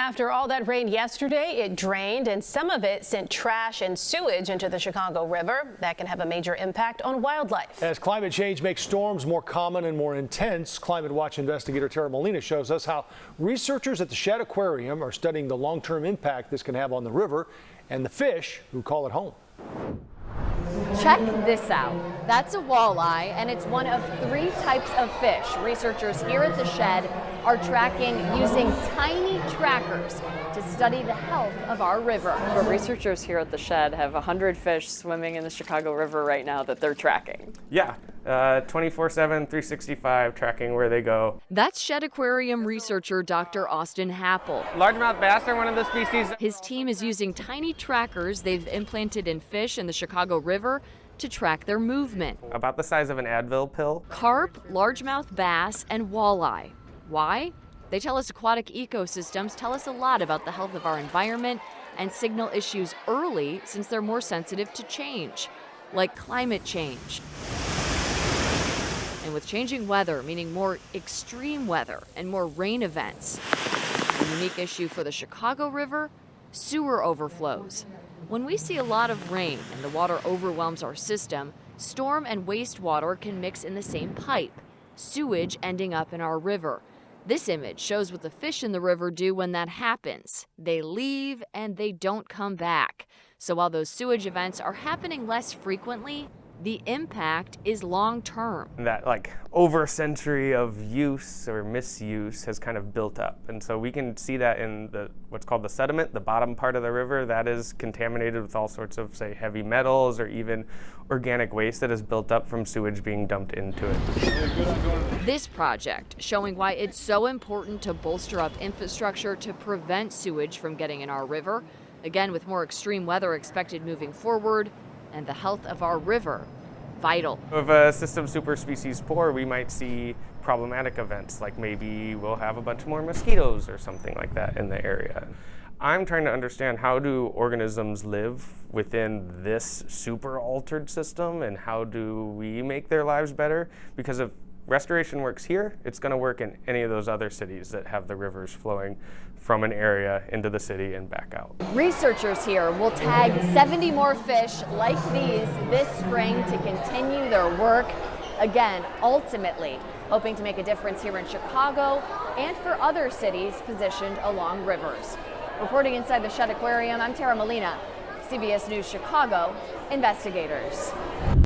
After all that rain yesterday, it drained and some of it sent trash and sewage into the Chicago River. That can have a major impact on wildlife. As climate change makes storms more common and more intense, Climate Watch investigator Molina shows us how researchers at the Shedd Aquarium are studying the long-term impact this can have on the river and the fish who call it home. Check this out. That's a walleye, and it's one of 3 types of fish researchers here at the Shedd are tracking using tiny trackers to study the health of our river. The researchers here at the Shedd have 100 fish swimming in the Chicago River right now that they're tracking. Yeah, 24/7, 365, tracking where they go. That's Shedd Aquarium researcher Dr. Austin Happel. Largemouth bass are one of the species. His team is using tiny trackers they've implanted in fish in the Chicago River to track their movement. About the size of an Advil pill. Carp, largemouth bass, and walleye. Why? They tell us aquatic ecosystems tell us a lot about the health of our environment and signal issues early since they're more sensitive to change, like climate change. And with changing weather, meaning more extreme weather and more rain events. A unique issue for the Chicago River, sewer overflows. When we see a lot of rain and the water overwhelms our system, storm and wastewater can mix in the same pipe, sewage ending up in our river. This image shows what the fish in the river do when that happens. They leave and they don't come back. So while those sewage events are happening less frequently, the impact is long-term. That over a century of use or misuse has kind of built up. And so we can see that in what's called the sediment, the bottom part of the river, that is contaminated with all sorts of, say, heavy metals or even organic waste that is built up from sewage being dumped into it. This project showing why it's so important to bolster up infrastructure to prevent sewage from getting in our river. Again, with more extreme weather expected moving forward, and the health of our river vital. If a system superspecies poor, we might see problematic events, like maybe we'll have a bunch more mosquitoes or something like that in the area. I'm trying to understand, how do organisms live within this super altered system, and how do we make their lives better? Because if restoration works here, it's going to work in any of those other cities that have the rivers flowing from an area into the city and back out. Researchers here will tag 70 more fish like these this spring to continue their work. Again, ultimately hoping to make a difference here in Chicago and for other cities positioned along rivers. Reporting inside the Shedd Aquarium, I'm Molina, CBS News Chicago Investigators.